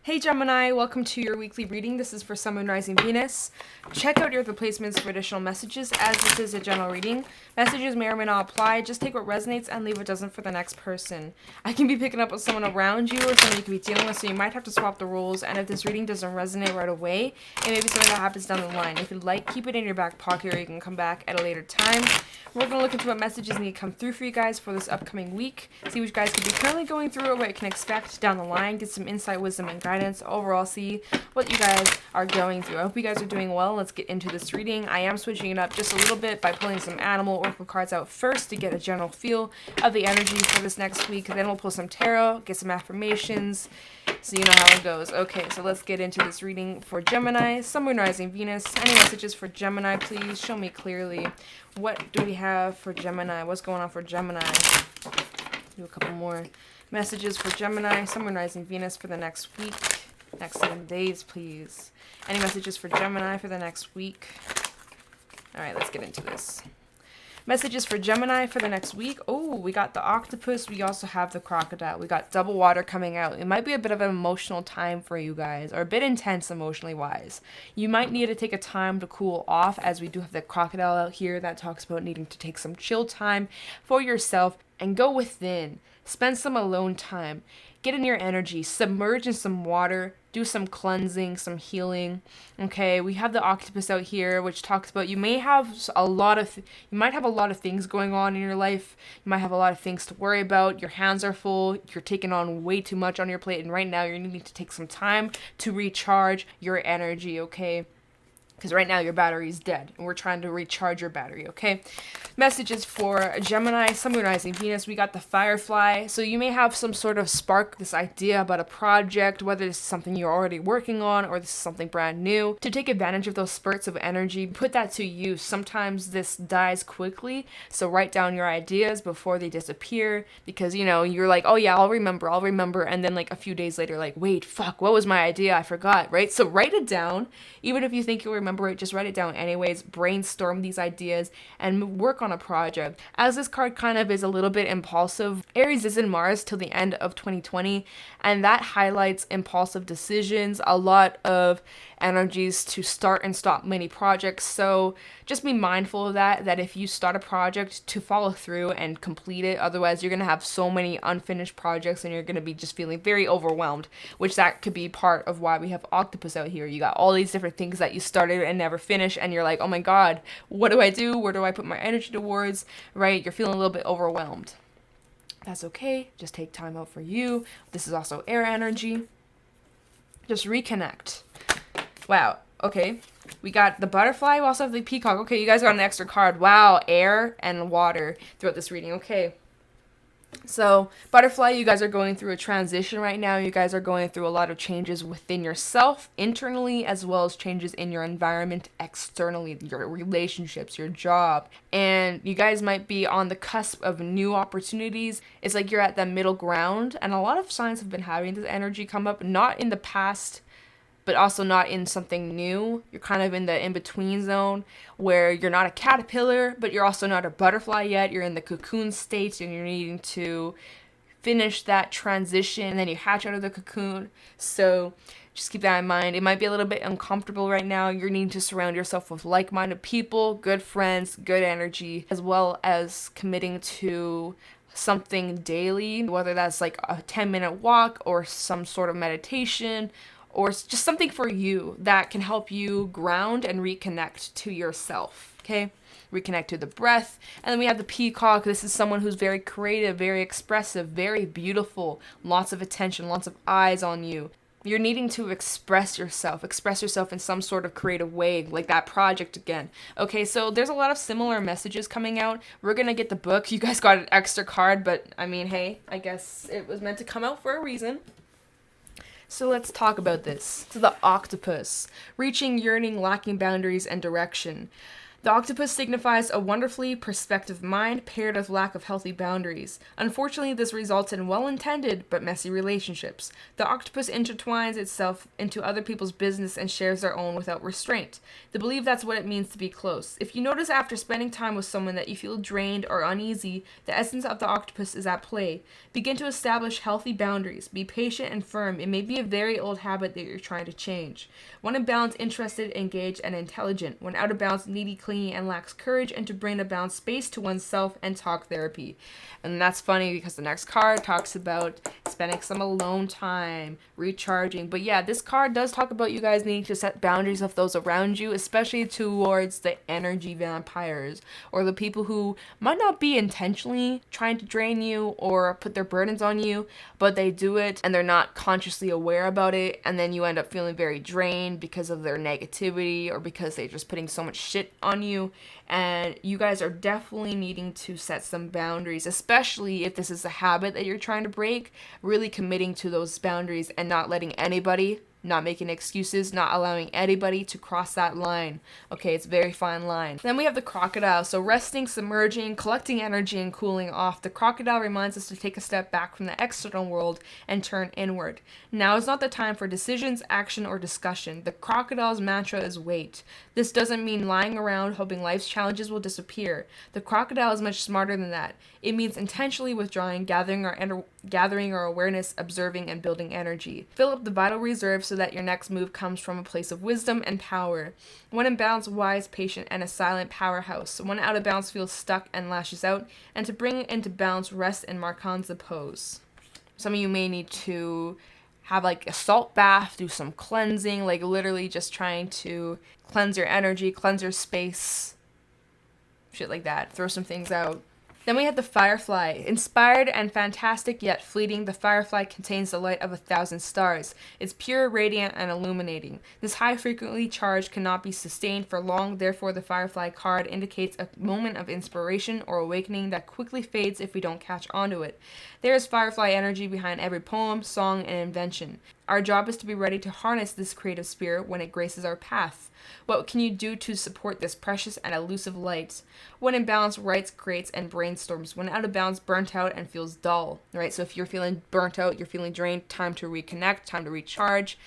Hey Gemini, welcome to your weekly reading. This is for Sun, Moon, Rising, Venus. Check out your replacements for additional messages, as this is a general reading. Messages may or may not apply. Just take what resonates and leave what doesn't for the next person. I can be picking up with someone around you or someone you can be dealing with, so you might have to swap the roles. And if this reading doesn't resonate right away, it may be something that happens down the line. If you'd like, keep it in your back pocket, or you can come back at a later time. We're going to look into what messages need to come through for you guys for this upcoming week. See what you guys could be currently going through or what you can expect down the line. Get some insight, wisdom, and guidance. Overall, see what you guys are going through. I hope you guys are doing well. Let's get into this reading. I am switching it up just a little bit by pulling some animal oracle cards out first to get a general feel of the energy for this next week. Then we'll pull some tarot, get some affirmations, so you know how it goes. Okay, so let's get into this reading for Gemini, Sun, Moon, Rising, Venus. Any messages for Gemini, please show me clearly. What do we have for Gemini? What's going on for Gemini? Do a couple more messages for Gemini, Sun, Moon, Rising, Venus for the next week. Next 7 days, please. Any messages for Gemini for the next week? All right, let's get into this. Messages for Gemini for the next week. Oh, we got the octopus. We also have the crocodile. We got double water coming out. It might be a bit of an emotional time for you guys, or a bit intense emotionally wise. You might need to take a time to cool off, as we do have the crocodile out here that talks about needing to take some chill time for yourself and go within. Spend some alone time. Get in your energy. Submerge in some water. Do some cleansing, some healing. Okay, we have the octopus out here, which talks about you might have a lot of things going on in your life. You might have a lot of things to worry about. Your hands are full. You're taking on way too much on your plate, and right now you're needing to take some time to recharge your energy, okay? Because right now your battery is dead, and we're trying to recharge your battery, okay? Messages for Gemini, Sun, Moon, Rising, Venus. We got the firefly. So you may have some sort of spark, this idea about a project, whether this is something you're already working on or this is something brand new. To take advantage of those spurts of energy, put that to use. Sometimes this dies quickly, so write down your ideas before they disappear, because, you know, you're like, oh yeah, I'll remember, and then like a few days later, like, wait, fuck, what was my idea? I forgot, right? So write it down. Even if you think you'll remember it, just write it down anyways. Brainstorm these ideas and work on a project. As this card kind of is a little bit impulsive, Aries is in Mars till the end of 2020, and that highlights impulsive decisions, a lot of energies to start and stop many projects. So just be mindful of that if you start a project, to follow through and complete it. Otherwise you're going to have so many unfinished projects and you're going to be just feeling very overwhelmed, which that could be part of why we have octopus out here. You got all these different things that you started and never finished, and you're like, oh my god, what do I do? Where do I put my energy towards? Right? You're feeling a little bit overwhelmed. That's okay. Just take time out for you. This is also air energy. Just reconnect. Wow. Okay. We got the butterfly. We also have the peacock. Okay, you guys got an extra card. Wow. Air and water throughout this reading. Okay. So, butterfly, you guys are going through a transition right now. You guys are going through a lot of changes within yourself, internally, as well as changes in your environment, externally, your relationships, your job. And you guys might be on the cusp of new opportunities. It's like you're at that middle ground. And a lot of signs have been having this energy come up, not in the past, but also not in something new. You're kind of in the in-between zone where you're not a caterpillar, but you're also not a butterfly yet. You're in the cocoon state and you're needing to finish that transition, and then you hatch out of the cocoon. So just keep that in mind. It might be a little bit uncomfortable right now. You're needing to surround yourself with like-minded people, good friends, good energy, as well as committing to something daily, whether that's like a 10-minute walk or some sort of meditation, or just something for you that can help you ground and reconnect to yourself, okay? Reconnect to the breath. And then we have the peacock. This is someone who's very creative, very expressive, very beautiful, lots of attention, lots of eyes on you. You're needing to express yourself in some sort of creative way, like that project again. Okay, so there's a lot of similar messages coming out. We're gonna get the book. You guys got an extra card, but I mean, hey, I guess it was meant to come out for a reason. So let's talk about this. So the octopus, reaching, yearning, lacking boundaries and direction. The octopus signifies a wonderfully perspective mind paired with lack of healthy boundaries. Unfortunately, this results in well-intended but messy relationships. The octopus intertwines itself into other people's business and shares their own without restraint. They believe that's what it means to be close. If you notice after spending time with someone that you feel drained or uneasy, the essence of the octopus is at play. Begin to establish healthy boundaries. Be patient and firm. It may be a very old habit that you're trying to change. When in balance, interested, engaged, and intelligent. When out of balance, needy, clingy, and lacks courage, and to bring about space to oneself and talk therapy. And that's funny because the next card talks about spending some alone time, recharging. But yeah, this card does talk about you guys needing to set boundaries with those around you, especially towards the energy vampires or the people who might not be intentionally trying to drain you or put their burdens on you, but they do it and they're not consciously aware about it, and then you end up feeling very drained because of their negativity or because they're just putting so much shit on you. And you guys are definitely needing to set some boundaries, especially if this is a habit that you're trying to break. Really committing to those boundaries and not letting anybody, not making excuses, not allowing anybody to cross that line. Okay, it's a very fine line. Then we have the crocodile. So resting, submerging, collecting energy, and cooling off. The crocodile reminds us to take a step back from the external world and turn inward. Now is not the time for decisions, action, or discussion. The crocodile's mantra is wait. This doesn't mean lying around hoping life's challenges will disappear. The crocodile is much smarter than that. It means intentionally withdrawing, gathering our awareness, observing, and building energy. Fill up the vital reserves so that your next move comes from a place of wisdom and power. When in balance, wise, patient, and a silent powerhouse. When out of balance, feels stuck and lashes out. And to bring it into balance, rest and Markan's pose. Some of you may need to have like a salt bath, do some cleansing, like literally just trying to cleanse your energy, cleanse your space, shit like that. Throw some things out. Then we have the firefly. Inspired and fantastic yet fleeting, the firefly contains the light of 1,000 stars. It's pure, radiant, and illuminating. This high frequently charge cannot be sustained for long, therefore the firefly card indicates a moment of inspiration or awakening that quickly fades if we don't catch onto it. There is firefly energy behind every poem, song, and invention. Our job is to be ready to harness this creative spirit when it graces our path. What can you do to support this precious and elusive light? When in balance, writes, creates, and brainstorms. When out of balance, burnt out and feels dull. Right? So if you're feeling burnt out, you're feeling drained, time to reconnect, time to recharge.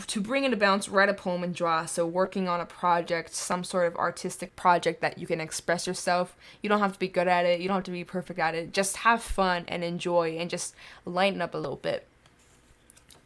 To bring into balance, write a poem and draw. So working on a project, some sort of artistic project that you can express yourself. You don't have to be good at it. You don't have to be perfect at it. Just have fun and enjoy and just lighten up a little bit.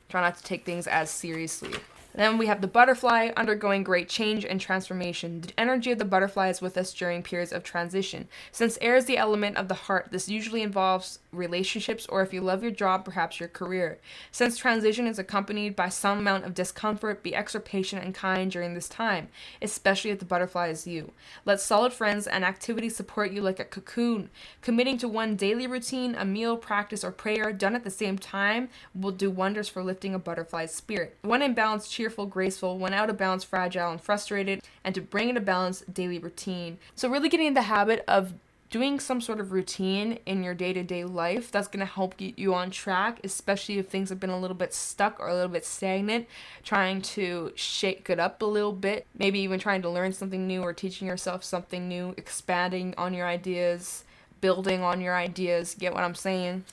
Try not to take things as seriously. Then we have the butterfly, undergoing great change and transformation. The energy of the butterfly is with us during periods of transition. Since air is the element of the heart, this usually involves relationships, or if you love your job, perhaps your career. Since transition is accompanied by some amount of discomfort, be extra patient and kind during this time, especially if the butterfly is you. Let solid friends and activities support you like a cocoon. Committing to one daily routine, a meal, practice, or prayer done at the same time will do wonders for lifting a butterfly's spirit. When in balance, cheerful, graceful. When out of balance, fragile and frustrated. And to bring into balance, daily routine. So really getting in the habit of doing some sort of routine in your day-to-day life that's going to help get you on track, especially if things have been a little bit stuck or a little bit stagnant, trying to shake it up a little bit, maybe even trying to learn something new or teaching yourself something new, expanding on your ideas, building on your ideas, get what I'm saying?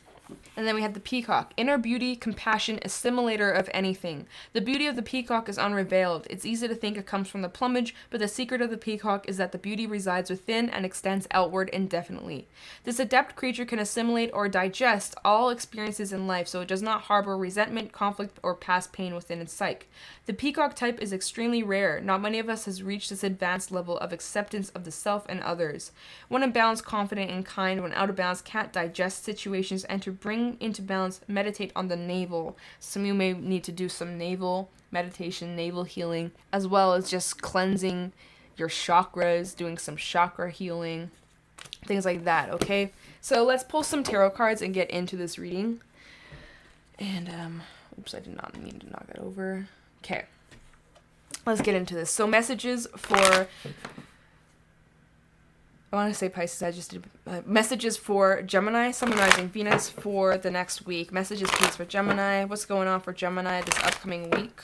And then we have the peacock. Inner beauty, compassion, assimilator of anything. The beauty of the peacock is unrevealed. It's easy to think it comes from the plumage, but the secret of the peacock is that the beauty resides within and extends outward indefinitely. This adept creature can assimilate or digest all experiences in life, so it does not harbor resentment, conflict, or past pain within its psyche. The peacock type is extremely rare. Not many of us has reached this advanced level of acceptance of the self and others. When in balance, confident and kind. When out of balance, can't digest situations, and to bring into balance, meditate on the navel. Some of you may need to do some navel meditation, navel healing, as well as just cleansing your chakras, doing some chakra healing, things like that, okay? So let's pull some tarot cards and get into this reading. And, oops, I did not mean to knock that over. Okay, let's get into this. So messages for... I want to say Pisces, I just did messages for Gemini, Sun, Moon, Rising, Venus for the next week. Messages, please, for Gemini. What's going on for Gemini this upcoming week?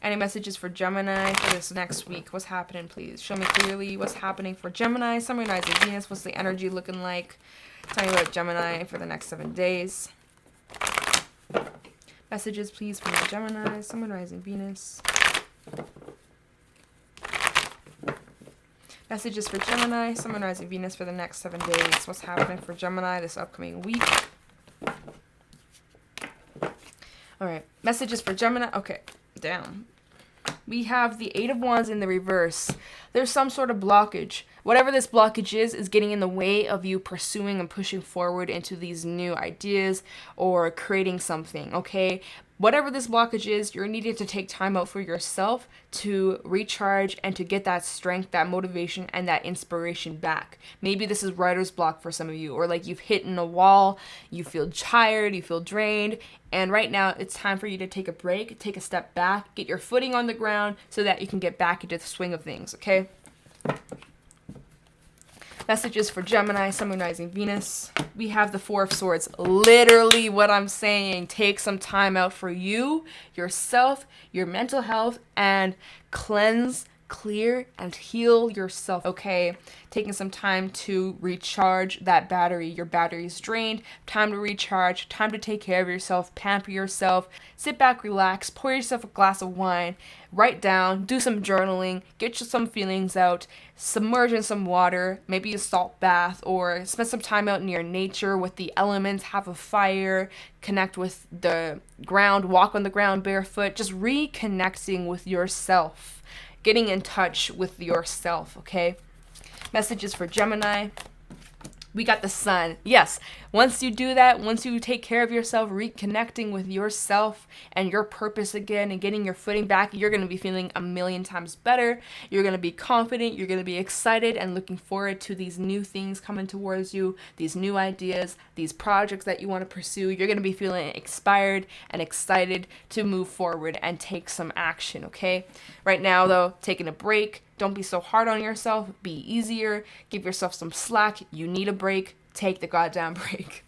Any messages for Gemini for this next week? What's happening, please? Show me clearly what's happening for Gemini. Sun, Moon, Rising, Venus. What's the energy looking like? Tell me about Gemini for the next 7 days. Messages, please, from the Gemini. Sun, Moon, Rising, Venus. Messages for Gemini. Sun, Moon, Rising, Venus for the next 7 days. What's happening for Gemini this upcoming week? All right. Messages for Gemini. Okay. Damn. We have the Eight of Wands in the reverse. There's some sort of blockage. Whatever this blockage is getting in the way of you pursuing and pushing forward into these new ideas or creating something, okay? Whatever this blockage is, you're needing to take time out for yourself to recharge and to get that strength, that motivation, and that inspiration back. Maybe this is writer's block for some of you, or like you've hit in a wall, you feel tired, you feel drained, and right now it's time for you to take a break, take a step back, get your footing on the ground so that you can get back into the swing of things, okay? Messages for Gemini, Sun, Moon, Rising, Venus. We have the Four of Swords. Literally what I'm saying. Take some time out for you, yourself, your mental health, and cleanse, clear, and heal yourself, okay? Taking some time to recharge that battery. Your battery's drained. Time to recharge. Time to take care of yourself. Pamper yourself. Sit back, relax. Pour yourself a glass of wine. Write down. Do some journaling. Get you some feelings out. Submerge in some water. Maybe a salt bath. Or spend some time out near nature with the elements. Have a fire. Connect with the ground. Walk on the ground barefoot. Just reconnecting with yourself. Getting in touch with yourself, okay? Messages for Gemini. We got the Sun. Yes, once you do that, once you take care of yourself, reconnecting with yourself and your purpose again and getting your footing back, you're going to be feeling a million times better. You're going to be confident. You're going to be excited and looking forward to these new things coming towards you, these new ideas, these projects that you want to pursue. You're going to be feeling inspired and excited to move forward and take some action, okay? Right now, though, taking a break. Don't be so hard on yourself. Be easier. Give yourself some slack. You need a break. Take the goddamn break.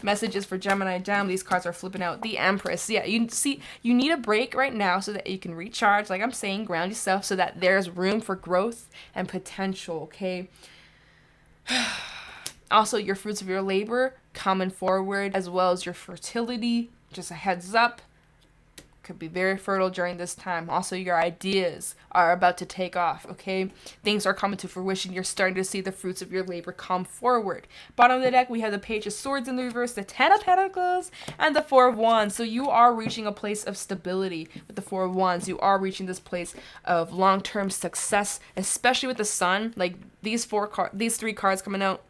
Messages for Gemini. Damn, these cards are flipping out. The Empress. Yeah, you see, you need a break right now so that you can recharge. Like I'm saying, ground yourself so that there's room for growth and potential, okay? Also, your fruits of your labor coming forward, as well as your fertility. Just a heads up. Could be very fertile during this time. Also, your ideas are about to take off, okay? Things are coming to fruition. You're starting to see the fruits of your labor come forward. Bottom of the deck, we have the Page of Swords in the reverse, the Ten of Pentacles, and the Four of Wands. So you are reaching a place of stability with the Four of Wands. You are reaching this place of long-term success, especially with the Sun. Like these three cards coming out.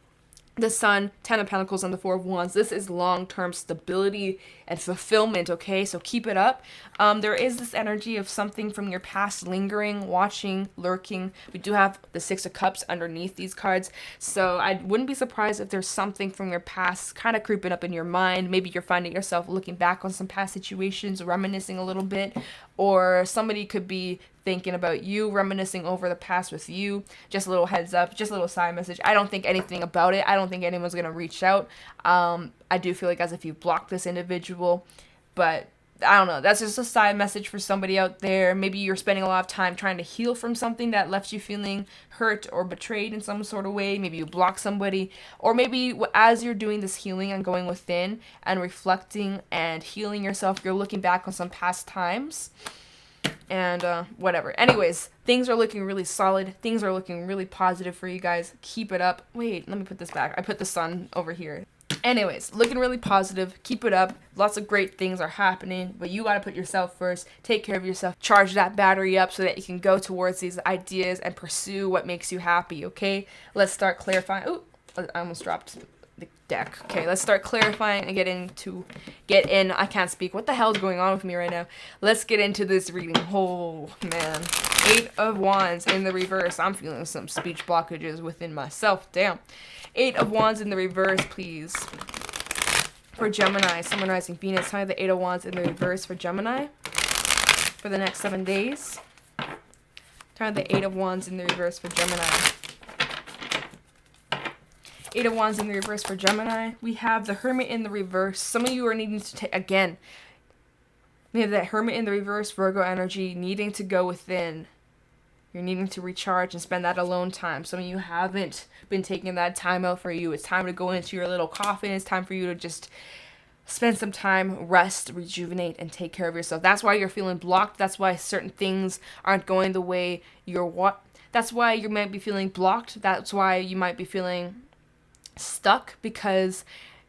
The Sun, Ten of Pentacles, and the Four of Wands. This is long-term stability and fulfillment, okay? So keep it up. There is this energy of something from your past lingering, watching, lurking. We do have the Six of Cups underneath these cards. So I wouldn't be surprised if there's something from your past kind of creeping up in your mind. Maybe you're finding yourself looking back on some past situations, reminiscing a little bit. Or somebody could be thinking about you, reminiscing over the past with you. Just a little heads up, just a little side message. I don't think anything about it. I don't think anyone's going to reach out. I do feel like as if you block this individual, but I don't know. That's just a side message for somebody out there. Maybe you're spending a lot of time trying to heal from something that left you feeling hurt or betrayed in some sort of way. Maybe you block somebody, or maybe as you're doing this healing and going within and reflecting and healing yourself, you're looking back on some past times. And whatever. Anyways, things are looking really solid. Things are looking really positive for you guys. Keep it up. Wait, let me put this back. I put the Sun over here. Anyways, looking really positive. Keep it up. Lots of great things are happening, but you got to put yourself first. Take care of yourself. Charge that battery up so that you can go towards these ideas and pursue what makes you happy, okay? Let's start clarifying. Oh, I almost dropped the deck. Okay, let's start clarifying and get in. I can't speak. What the hell is going on with me right now? Let's get into this reading. Oh, man. Eight of Wands in the reverse. I'm feeling some speech blockages within myself. Damn. Eight of Wands in the reverse, please. For Gemini, Sun, Moon, Rising, Venus. Tell me the Eight of Wands in the reverse for Gemini for the next 7 days. Tell me the Eight of Wands in the reverse for Gemini. Eight of Wands in the reverse for Gemini. We have the Hermit in the reverse. Some of you are needing to take, again, We have that Hermit in the reverse, Virgo energy, needing to go within. You're needing to recharge and spend that alone time. Some of you haven't been taking that time out for you. It's time to go into your little coffin. It's time for you to just spend some time, rest, rejuvenate, and take care of yourself. That's why you're feeling blocked. That's why certain things aren't going the way that's why you might be feeling blocked. That's why you might be feeling stuck, because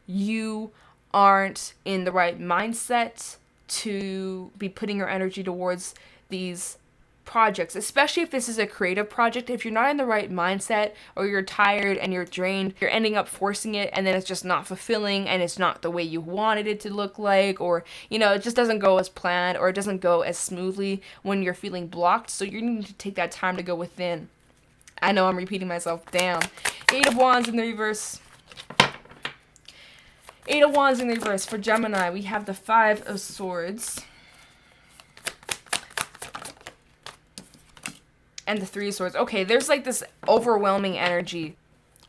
you aren't in the right mindset to be putting your energy towards these projects, especially if this is a creative project. If you're not in the right mindset, or you're tired and you're drained, you're ending up forcing it, and then it's just not fulfilling, and it's not the way you wanted it to look like, or it just doesn't go as planned, or it doesn't go as smoothly when you're feeling blocked. So you need to take that time to go within. I know I'm repeating myself, damn. 8 of Wands in the reverse. 8 of Wands in the reverse. For Gemini, we have the 5 of Swords and the 3 of Swords. Okay, there's like this overwhelming energy.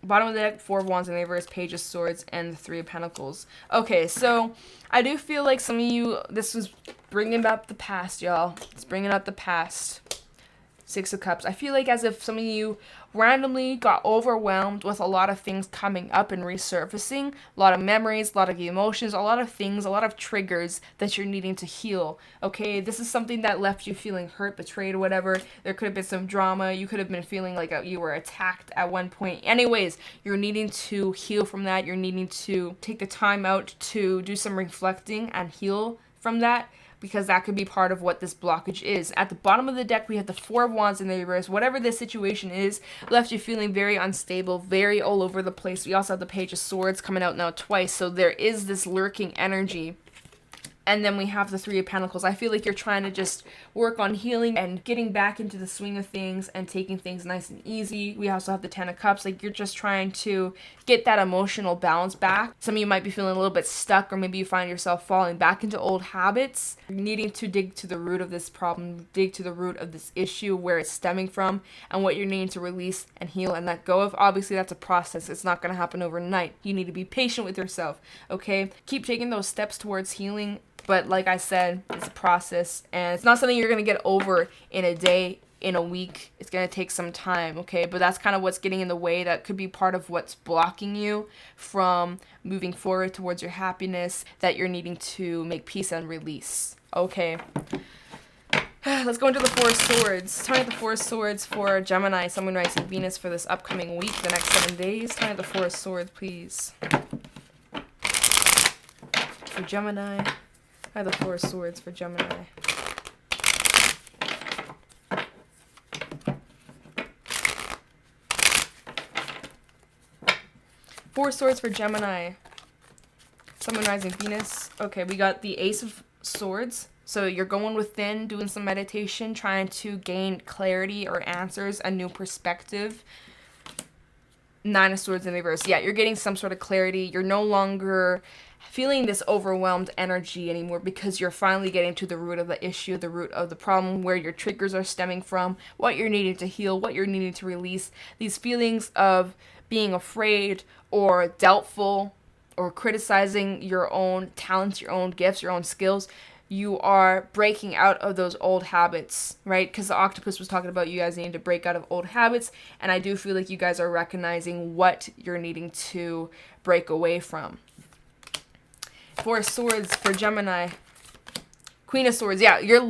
Bottom of the deck, 4 of Wands in the reverse, Page of Swords, and the 3 of Pentacles. Okay, so I do feel like some of you, this was bringing up the past, y'all. It's bringing up the past. 6 of Cups. I feel like as if some of you randomly got overwhelmed with a lot of things coming up and resurfacing, a lot of memories, a lot of emotions, a lot of things, a lot of triggers that you're needing to heal. Okay, this is something that left you feeling hurt, betrayed, or whatever. There could have been some drama. You could have been feeling like you were attacked at one point. Anyways, you're needing to heal from that. You're needing to take the time out to do some reflecting and heal from that, because that could be part of what this blockage is. At the bottom of the deck, we have the 4 of Wands in the reverse. Whatever this situation is, left you feeling very unstable, very all over the place. We also have the Page of Swords coming out now twice, so there is this lurking energy. And then we have the 3 of Pentacles. I feel like you're trying to just work on healing and getting back into the swing of things and taking things nice and easy. We also have the 10 of Cups. Like, you're just trying to get that emotional balance back. Some of you might be feeling a little bit stuck, or maybe you find yourself falling back into old habits. You're needing to dig to the root of this problem, dig to the root of this issue, where it's stemming from, and what you're needing to release and heal and let go of. Obviously, that's a process. It's not going to happen overnight. You need to be patient with yourself, okay? Keep taking those steps towards healing. But like I said, it's a process, and it's not something you're going to get over in a day, in a week. It's going to take some time, okay? But that's kind of what's getting in the way. That could be part of what's blocking you from moving forward towards your happiness, that you're needing to make peace and release, okay? Let's go into the 4 of Swords. Tell me the 4 of Swords for Gemini, Sun, Moon, Rising, Venus for this upcoming week, the next 7 days. Tell me the 4 of Swords, please. For Gemini. I have the 4 of Swords for Gemini. Four Swords for Gemini. Sun, Moon, Rising, Venus. Okay, we got the Ace of Swords. So you're going within, doing some meditation, trying to gain clarity or answers, a new perspective. 9 of Swords in reverse. Yeah, you're getting some sort of clarity. You're no longer feeling this overwhelmed energy anymore, because you're finally getting to the root of the issue, the root of the problem, where your triggers are stemming from, what you're needing to heal, what you're needing to release. These feelings of being afraid or doubtful or criticizing your own talents, your own gifts, your own skills, you are breaking out of those old habits, right? Because the octopus was talking about you guys needing to break out of old habits, and I do feel like you guys are recognizing what you're needing to break away from. 4 of Swords for Gemini. Queen of Swords. Yeah, you're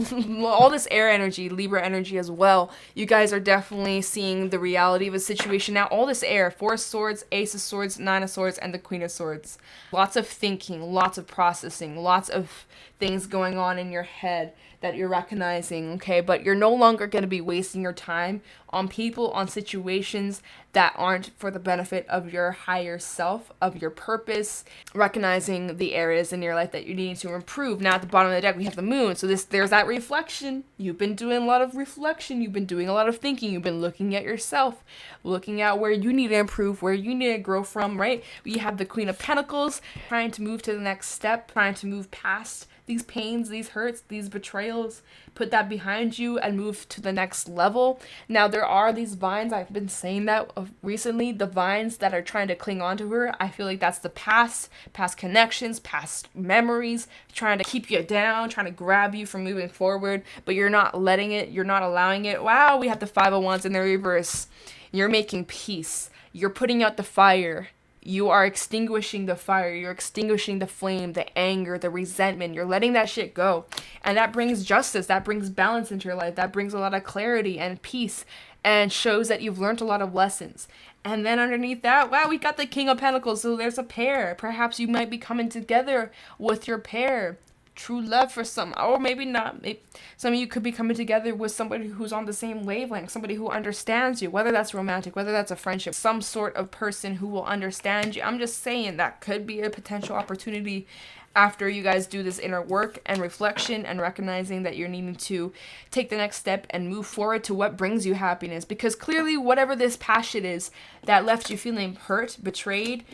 all this air energy, Libra energy as well. You guys are definitely seeing the reality of a situation now. All this air, 4 of Swords, Ace of Swords, 9 of Swords, and the Queen of Swords. Lots of thinking, lots of processing, lots of things going on in your head that you're recognizing, okay? But you're no longer going to be wasting your time on people, on situations that aren't for the benefit of your higher self, of your purpose, recognizing the areas in your life that you need to improve. Now at the bottom of the deck, we have the moon. So there's that reflection. You've been doing a lot of reflection. You've been doing a lot of thinking. You've been looking at yourself, looking at where you need to improve, where you need to grow from, right? We have the Queen of Pentacles, trying to move to the next step, trying to move past these pains, these hurts, these betrayals, put that behind you and move to the next level. Now, there are these vines, I've been saying that recently, the vines that are trying to cling on to her. I feel like that's the past connections, past memories, trying to keep you down, trying to grab you from moving forward, but you're not letting it, you're not allowing it. Wow, we have the 5 of Wands in the reverse. You're making peace. You're putting out the fire. You are extinguishing the fire. You're extinguishing the flame, the anger, the resentment. You're letting that shit go. And that brings justice. That brings balance into your life. That brings a lot of clarity and peace and shows that you've learned a lot of lessons. And then underneath that, wow, we got the King of Pentacles. So there's a pair. Perhaps you might be coming together with your pair. True love for some, or maybe not. Maybe some of you could be coming together with somebody who's on the same wavelength, somebody who understands you, whether that's romantic, whether that's a friendship, some sort of person who will understand you. I'm just saying that could be a potential opportunity after you guys do this inner work and reflection and recognizing that you're needing to take the next step and move forward to what brings you happiness. Because clearly, whatever this passion is that left you feeling hurt, betrayed,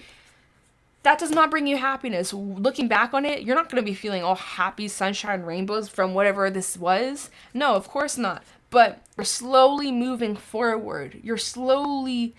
that does not bring you happiness. Looking back on it, you're not going to be feeling all happy, sunshine, rainbows from whatever this was. No, of course not. But you're slowly moving forward. You're slowly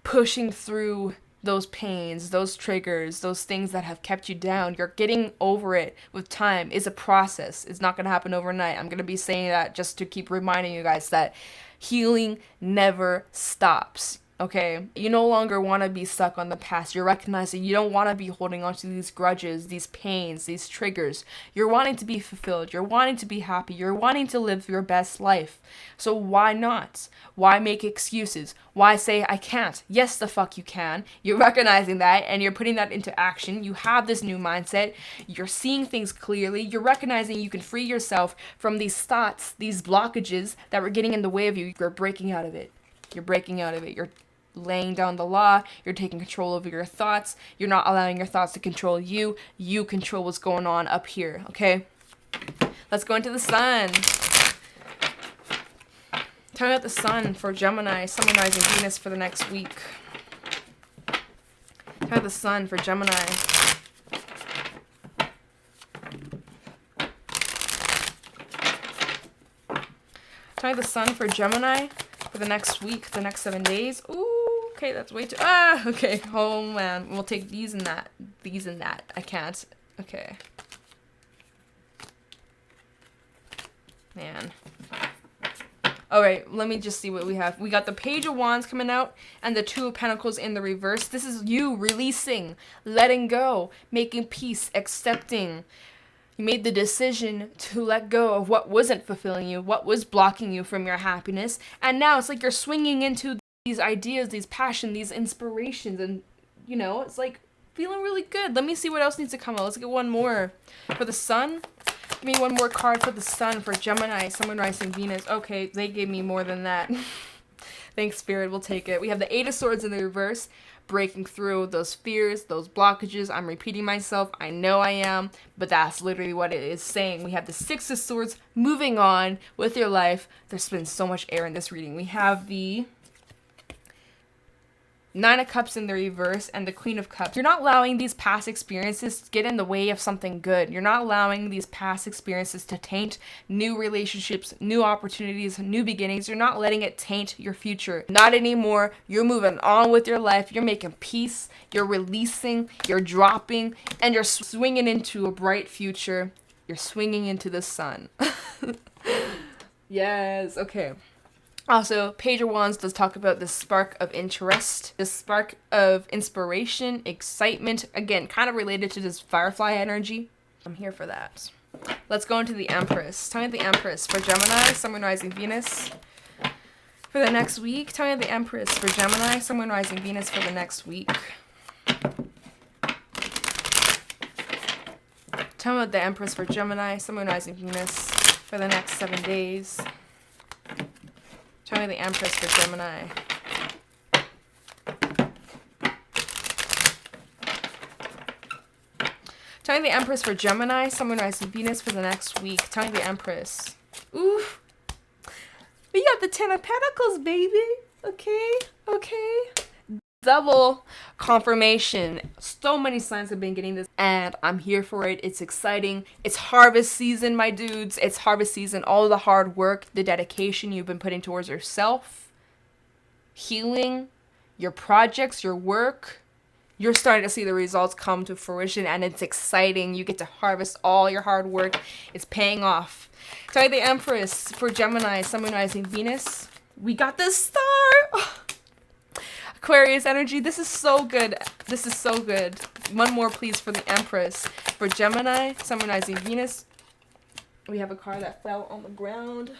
pushing through those pains, those triggers, those things that have kept you down. You're getting over it with time. It's a process. It's not going to happen overnight. I'm going to be saying that just to keep reminding you guys that healing never stops. Okay, you no longer want to be stuck on the past. You're recognizing you don't want to be holding on to these grudges, these pains, these triggers. You're wanting to be fulfilled. You're wanting to be happy. You're wanting to live your best life. So why not? Why make excuses? Why say, I can't? Yes, the fuck you can. You're recognizing that and you're putting that into action. You have this new mindset. You're seeing things clearly. You're recognizing you can free yourself from these thoughts, these blockages that were getting in the way of you. You're breaking out of it. You're breaking out of it. You're laying down the law. You're taking control over your thoughts. You're not allowing your thoughts to control you. You control what's going on up here, okay? Let's go into the sun. Tell me about the sun for Gemini, Sun, Rising, Venus for the next week. Tell me about the sun for Gemini. Tell me the sun for Gemini for the next week, the next 7 days. Ooh. Okay, that's way too... okay. Oh, man. We'll take these and that. These and that. I can't. Okay. Man. Alright, let me just see what we have. We got the Page of Wands coming out and the Two of Pentacles in the reverse. This is you releasing, letting go, making peace, accepting. You made the decision to let go of what wasn't fulfilling you, what was blocking you from your happiness. And now it's like you're swinging into these ideas, these passion, these inspirations, and you know, it's like feeling really good. Let me see what else needs to come out. Let's get one more for the sun. Give me one more card for the sun for Gemini, Sun, Rising, Venus. Okay, they gave me more than that. Thanks, Spirit. We'll take it. We have the Eight of Swords in the reverse, breaking through those fears, those blockages. I'm repeating myself. I know I am, but that's literally what it is saying. We have the Six of Swords, moving on with your life. There's been so much air in this reading. We have the Nine of Cups in the reverse and the Queen of Cups. You're not allowing these past experiences to get in the way of something good. You're not allowing these past experiences to taint new relationships, new opportunities, new beginnings. You're not letting it taint your future. Not anymore. You're moving on with your life. You're making peace. You're releasing. You're dropping. And you're swinging into a bright future. You're swinging into the sun. Yes. Okay. Also, Page of Wands does talk about this spark of interest, this spark of inspiration, excitement, again, kind of related to this firefly energy. I'm here for that. Let's go into the Empress. Tell me the Empress for Gemini, Sun, Rising, Venus for the next week. Tell me the Empress for Gemini, Sun, Rising, Venus for the next week. Tell me about the Empress for Gemini, Sun, Rising, Venus for the next 7 days. Tell me the Empress for Gemini. Tell me the Empress for Gemini, Sun, Rising, Venus for the next week. Tell me the Empress. Ooh. We got the Ten of Pentacles, baby. Okay. Okay. double confirmation. So many signs have been getting this, and I'm here for it. It's exciting. It's harvest season, my dudes. It's harvest season. All the hard work, the dedication you've been putting towards yourself, healing, your projects, your work, you're starting to see the results come to fruition, and it's exciting. You get to harvest all your hard work. It's paying off. Sorry, the Empress for Gemini, Sun, Moon, Rising, Venus. We got the star. Oh. Aquarius energy. This is so good. This is so good. One more, please, for the Empress. For Gemini, Sun, Moon, Rising, Venus. We have a card that fell on the ground.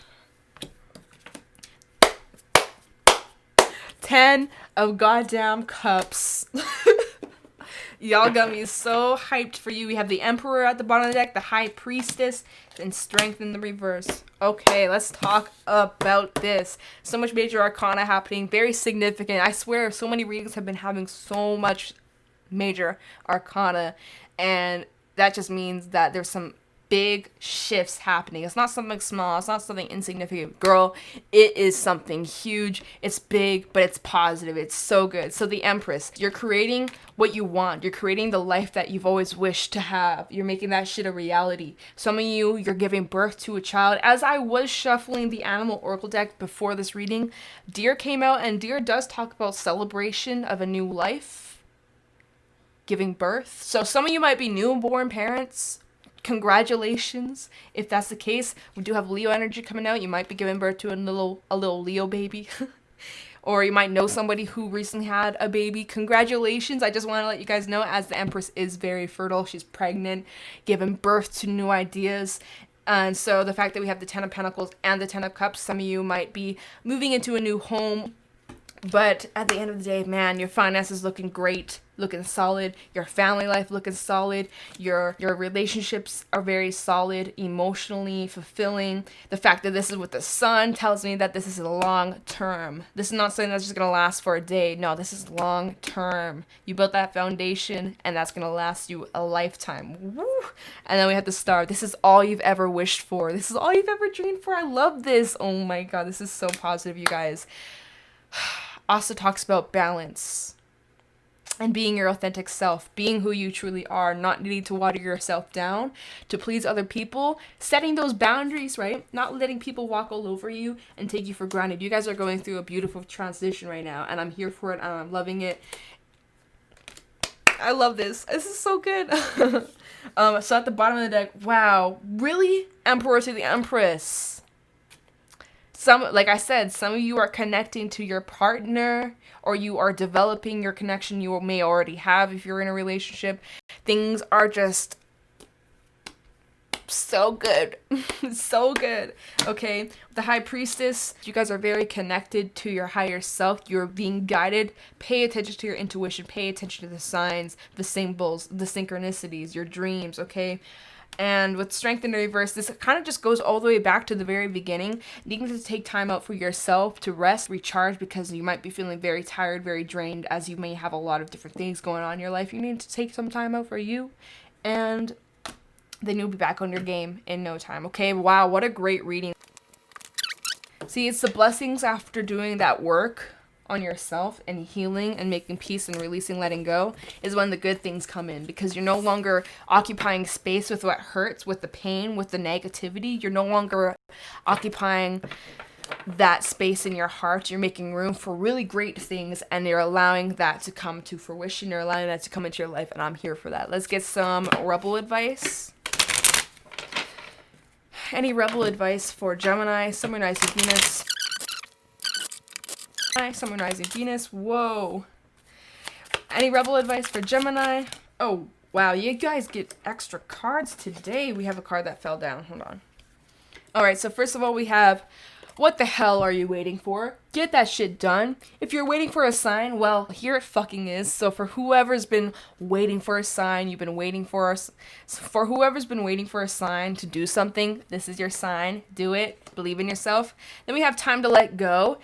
10 of goddamn cups. Y'all got me so hyped for you. We have the Emperor at the bottom of the deck, the High Priestess, and Strength in the reverse. Okay, let's talk about this. So much major arcana happening. Very significant. I swear, so many readings have been having so much major arcana. And that just means that there's some big shifts happening. It's not something small. It's not something insignificant. Girl, it is something huge. It's big, but it's positive. It's so good. So the Empress, you're creating what you want. You're creating the life that you've always wished to have. You're making that shit a reality. Some of you, you're giving birth to a child. As I was shuffling the Animal Oracle deck before this reading, Deer came out, and Deer does talk about celebration of a new life, giving birth. So some of you might be newborn parents. Congratulations. If that's the case, we do have Leo energy coming out. You might be giving birth to a little Leo baby. Or you might know somebody who recently had a baby. Congratulations. I just want to let you guys know, as the Empress is very fertile, she's pregnant, giving birth to new ideas. And so the fact that we have the 10 of Pentacles and the 10 of Cups, some of you might be moving into a new home. But at the end of the day, man, your finances looking great, looking solid. Your family life looking solid. Your relationships are very solid, emotionally fulfilling. The fact that this is with the Sun tells me that this is long term. This is not something that's just going to last for a day. No, this is long term. You built that foundation, and that's going to last you a lifetime. Woo! And then we have the Star. This is all you've ever wished for. This is all you've ever dreamed for. I love this. Oh my God, this is so positive, you guys. Also talks about balance and being your authentic self, being who you truly are, not needing to water yourself down to please other people, setting those boundaries, right? Not letting people walk all over you and take you for granted. You guys are going through a beautiful transition right now, and I'm here for it, and I'm loving it. I love this. This is so good. So at the bottom of the deck, wow, really? Emperor to the Empress. Like I said, some of you are connecting to your partner, or you are developing your connection you may already have if you're in a relationship. Things are just so good. So good. Okay. The High Priestess, you guys are very connected to your higher self. You're being guided. Pay attention to your intuition. Pay attention to the signs, the symbols, the synchronicities, your dreams. Okay. And with Strength in the reverse, this kind of just goes all the way back to the very beginning. Needing to take time out for yourself to rest, recharge, because you might be feeling very tired, very drained, as you may have a lot of different things going on in your life. You need to take some time out for you, and then you'll be back on your game in no time. Okay, wow, what a great reading. See, it's the blessings after doing that work on yourself and healing and making peace and releasing, letting go, is when the good things come in, because you're no longer occupying space with what hurts, with the pain, with the negativity. You're no longer occupying that space in your heart. You're making room for really great things, and you're allowing that to come to fruition. You're allowing that to come into your life, and I'm here for that. Let's get some rebel advice. Any rebel advice for Gemini, Sun, Moon, Rising, Venus? Sun, Moon, Rising, Venus. Whoa. Any rebel advice for Gemini? Oh, wow. You guys get extra cards today. We have a card that fell down. Hold on. All right. So first of all, we have, what the hell are you waiting for? Get that shit done. If you're waiting for a sign, well, here it fucking is. So for whoever's been waiting for a sign, you've been waiting for us. For whoever's been waiting for a sign to do something, this is your sign. Do it. Believe in yourself. Then we have time to let go.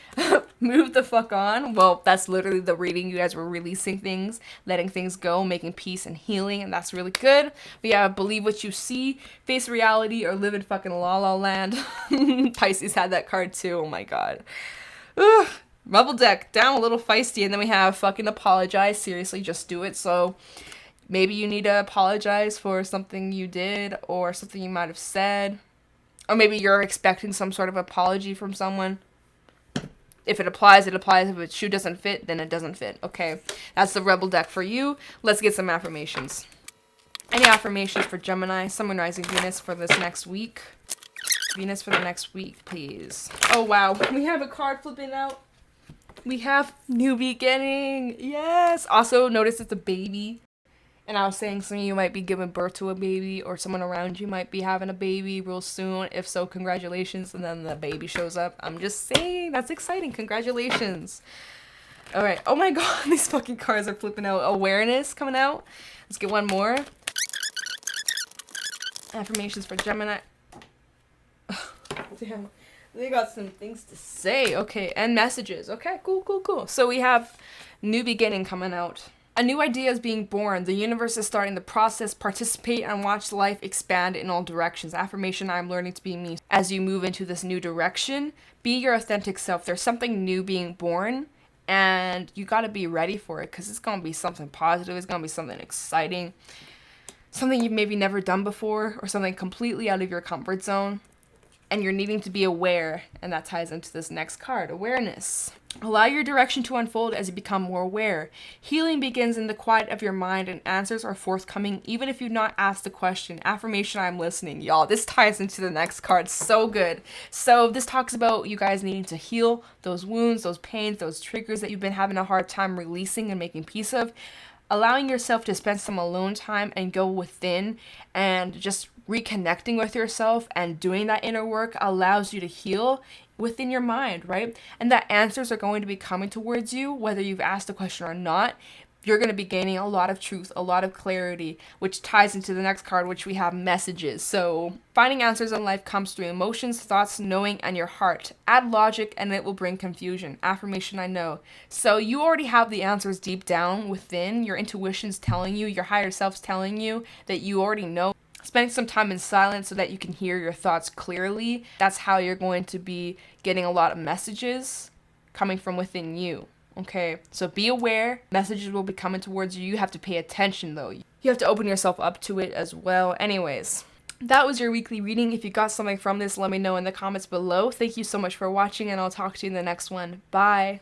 Move the fuck on. Well, that's literally the reading. You guys were releasing things, letting things go, making peace and healing, and that's really good. We have believe what you see, face reality, or live in fucking la la land. Pisces had that card too. Oh my god. Ugh. Rebel deck, down, a little feisty. And then we have fucking apologize. Seriously, just do it. So maybe you need to apologize for something you did or something you might have said. Or maybe you're expecting some sort of apology from someone. If it applies, it applies. If the shoe doesn't fit, then it doesn't fit. Okay, that's the Rebel deck for you. Let's get some affirmations. Any affirmations for Gemini, Sun, Moon, Rising, Venus for this next week? Venus for the next week, please. Oh, wow. We have a card flipping out. We have new beginning. Yes. Also, notice it's a baby. And I was saying some of you might be giving birth to a baby, or someone around you might be having a baby real soon. If so, congratulations. And then the baby shows up. I'm just saying, that's exciting. Congratulations. All right. Oh my God, these fucking cards are flipping out. Awareness coming out. Let's get one more. Affirmations for Gemini. Damn. They got some things to say. Okay. And messages. Okay, cool. So we have new beginning coming out. A new idea is being born. The universe is starting the process. Participate and watch life expand in all directions. Affirmation, I'm learning to be me. As you move into this new direction, be your authentic self. There's something new being born, and you got to be ready for it, because it's going to be something positive. It's going to be something exciting. Something you've maybe never done before, or something completely out of your comfort zone. And you're needing to be aware, and that ties into this next card, awareness. Allow your direction to unfold as you become more aware. Healing begins in the quiet of your mind, and answers are forthcoming even if you've not asked the question. Affirmation, I'm listening. Y'all, this ties into the next card so good. So this talks about you guys needing to heal those wounds, those pains, those triggers that you've been having a hard time releasing and making peace of. Allowing yourself to spend some alone time and go within and just reconnecting with yourself and doing that inner work allows you to heal within your mind, right? And that answers are going to be coming towards you, whether you've asked the question or not. You're going to be gaining a lot of truth, a lot of clarity, which ties into the next card, which we have messages. So finding answers in life comes through emotions, thoughts, knowing, and your heart. Add logic and it will bring confusion. Affirmation, I know. So you already have the answers deep down within. Your intuition's telling you, your higher self's telling you that you already know. Spending some time in silence so that you can hear your thoughts clearly. That's how you're going to be getting a lot of messages coming from within you. Okay, so be aware. Messages will be coming towards you. You have to pay attention, though. You have to open yourself up to it as well. Anyways, that was your weekly reading. If you got something from this, let me know in the comments below. Thank you so much for watching, and I'll talk to you in the next one. Bye.